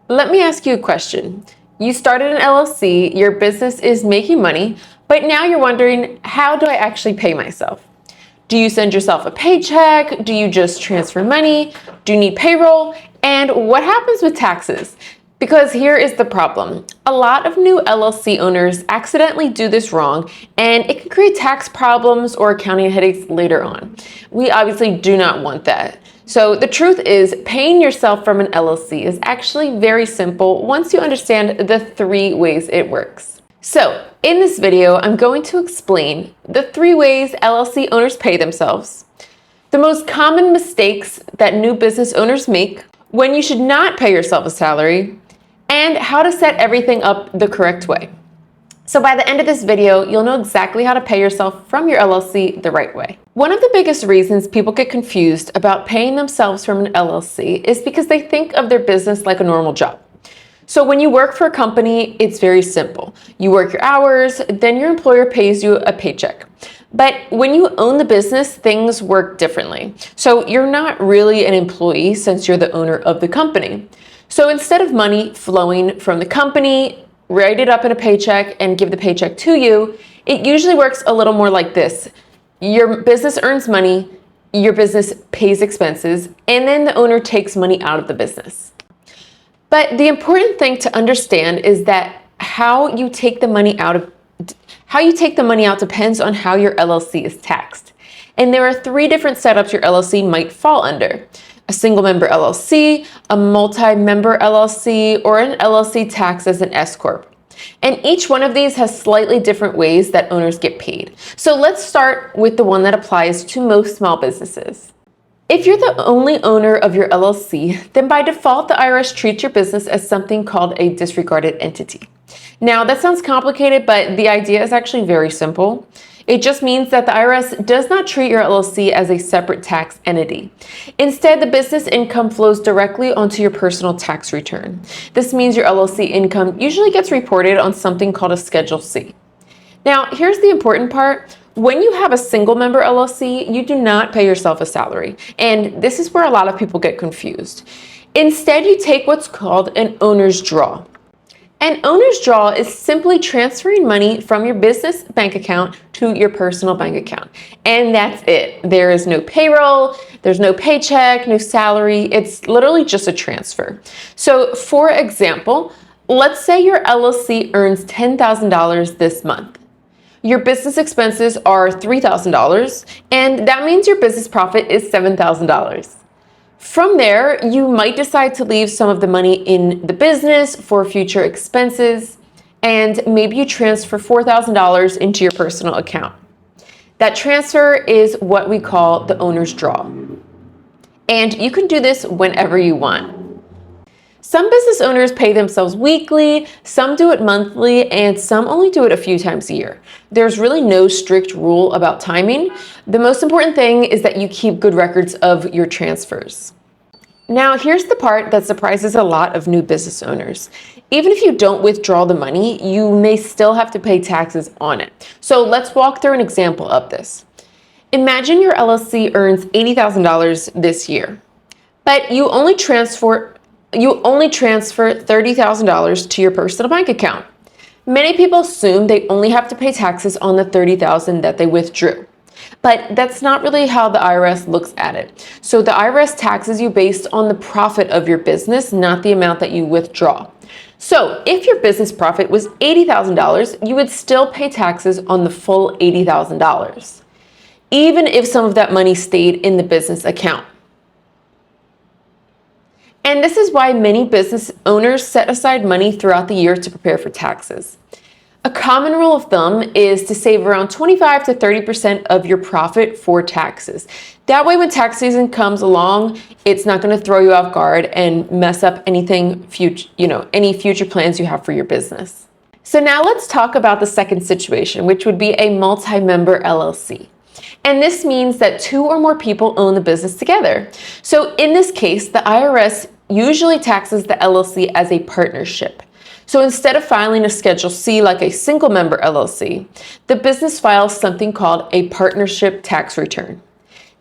Let me ask you a question. You started an LLC, your business is making money, but now you're wondering, how do I actually pay myself? Do you send yourself a paycheck? Do you just transfer money? Do you need payroll? And what happens with taxes? Because here is the problem. A lot of new LLC owners accidentally do this wrong, and it can create tax problems or accounting headaches later on. We obviously do not want that. So the truth is, paying yourself from an LLC is actually very simple once you understand the 3 ways it works. So in this video, I'm going to explain the 3 ways LLC owners pay themselves, the most common mistakes that new business owners make, when you should not pay yourself a salary, and how to set everything up the correct way. So by the end of this video, you'll know exactly how to pay yourself from your LLC the right way. One of the biggest reasons people get confused about paying themselves from an LLC is because they think of their business like a normal job. So when you work for a company, it's very simple. You work your hours, then your employer pays you a paycheck. But when you own the business, things work differently. So you're not really an employee since you're the owner of the company. So instead of money flowing from the company, write it up in a paycheck and give the paycheck to you, it usually works a little more like this. Your business earns money, your business pays expenses, and then the owner takes money out of the business. But the important thing to understand is that how you take the money out depends on how your LLC is taxed. And there are 3 different setups your LLC might fall under: a single member LLC, a multi-member LLC, or an LLC taxed as an S Corp. And each one of these has slightly different ways that owners get paid. So let's start with the one that applies to most small businesses. If you're the only owner of your LLC, then by default, the IRS treats your business as something called a disregarded entity. Now, that sounds complicated, but the idea is actually very simple. It just means that the IRS does not treat your LLC as a separate tax entity. Instead, the business income flows directly onto your personal tax return. This means your LLC income usually gets reported on something called a Schedule C. Now, here's the important part. When you have a single member LLC, you do not pay yourself a salary. And this is where a lot of people get confused. Instead, you take what's called an owner's draw. An owner's draw is simply transferring money from your business bank account to your personal bank account. And that's it. There is no payroll, there's no paycheck, no salary. It's literally just a transfer. So for example, let's say your LLC earns $10,000 this month. Your business expenses are $3,000, and that means your business profit is $7,000. From there, you might decide to leave some of the money in the business for future expenses, and maybe you transfer $4,000 into your personal account. That transfer is what we call the owner's draw. And you can do this whenever you want. Some business owners pay themselves weekly, some do it monthly, and some only do it a few times a year. There's really no strict rule about timing. The most important thing is that you keep good records of your transfers. Now, here's the part that surprises a lot of new business owners. Even if you don't withdraw the money, you may still have to pay taxes on it. So let's walk through an example of this. Imagine your LLC earns $80,000 this year, but you only transfer $30,000 to your personal bank account. Many people assume they only have to pay taxes on the $30,000 that they withdrew. But that's not really how the IRS looks at it. So the IRS taxes you based on the profit of your business, not the amount that you withdraw. So if your business profit was $80,000, you would still pay taxes on the full $80,000, even if some of that money stayed in the business account. And this is why many business owners set aside money throughout the year to prepare for taxes. A common rule of thumb is to save around 25 to 30% of your profit for taxes. That way, when tax season comes along, it's not going to throw you off guard and mess up any future plans you have for your business. So now let's talk about the second situation, which would be a multi-member LLC. And this means that 2 or more people own the business together. So in this case, the IRS usually taxes the LLC as a partnership. So instead of filing a Schedule C like a single member LLC, the business files something called a partnership tax return.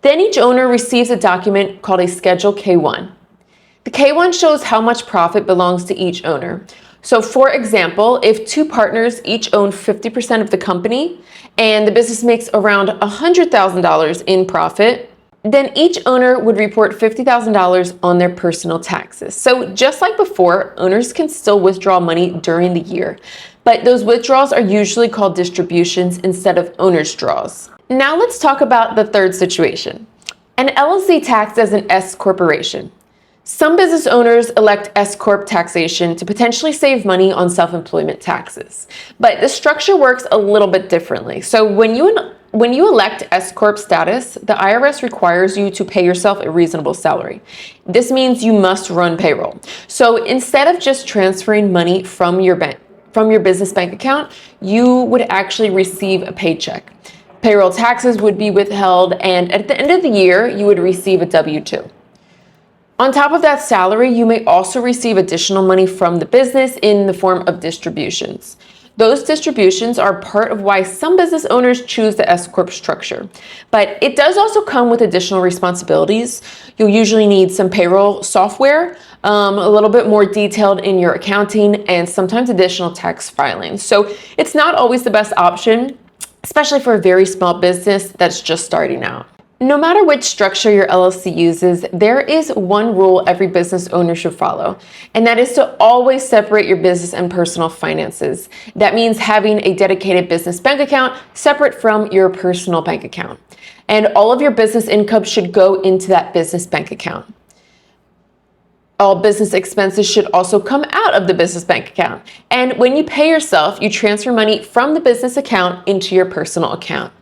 Then each owner receives a document called a Schedule K-1. The K1 shows how much profit belongs to each owner. So for example, if two partners each own 50% of the company and the business makes around $100,000 in profit, then each owner would report $50,000 on their personal taxes. So just like before, owners can still withdraw money during the year, but those withdrawals are usually called distributions instead of owner's draws. Now let's talk about the third situation. An LLC taxed as an S corporation. Some business owners elect S Corp taxation to potentially save money on self-employment taxes, but the structure works a little bit differently. So when you elect S Corp status, the IRS requires you to pay yourself a reasonable salary. This means you must run payroll. So instead of just transferring money from your business bank account, you would actually receive a paycheck. Payroll taxes would be withheld, and at the end of the year, you would receive a W-2. On top of that salary, you may also receive additional money from the business in the form of distributions. Those distributions are part of why some business owners choose the S Corp structure. But it does also come with additional responsibilities. You'll usually need some payroll software, a little bit more detailed in your accounting, and sometimes additional tax filing. So it's not always the best option, especially for a very small business that's just starting out. No matter which structure your LLC uses, there is one rule every business owner should follow, and that is to always separate your business and personal finances. That means having a dedicated business bank account separate from your personal bank account. And all of your business income should go into that business bank account. All business expenses should also come out of the business bank account. And when you pay yourself, you transfer money from the business account into your personal account.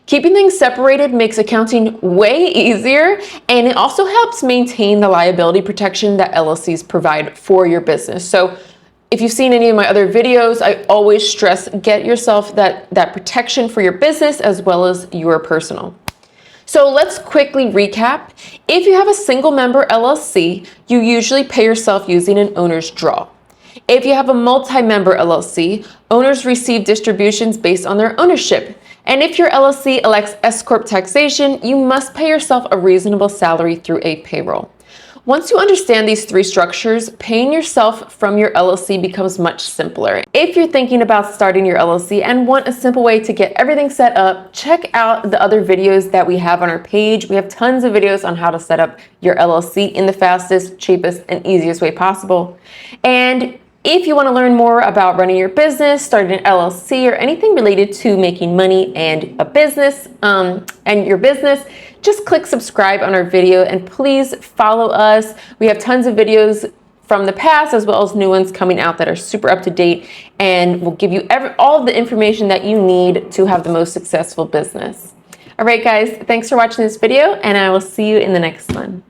Keeping things separated makes accounting way easier, and it also helps maintain the liability protection that LLCs provide for your business. So if you've seen any of my other videos, I always stress get yourself that protection for your business as well as your personal. So let's quickly recap. If you have a single member LLC, you usually pay yourself using an owner's draw. If you have a multi-member LLC, owners receive distributions based on their ownership. And if your LLC elects S Corp taxation, you must pay yourself a reasonable salary through a payroll. Once you understand these three structures, paying yourself from your LLC becomes much simpler. If you're thinking about starting your LLC and want a simple way to get everything set up, check out the other videos that we have on our page. We have tons of videos on how to set up your LLC in the fastest, cheapest, and easiest way possible. And if you want to learn more about running your business, starting an LLC, or anything related to making money and a business and your business, just click subscribe on our video and please follow us. We have tons of videos from the past as well as new ones coming out that are super up to date and will give you all of the information that you need to have the most successful business. All right, guys, thanks for watching this video, and I will see you in the next one.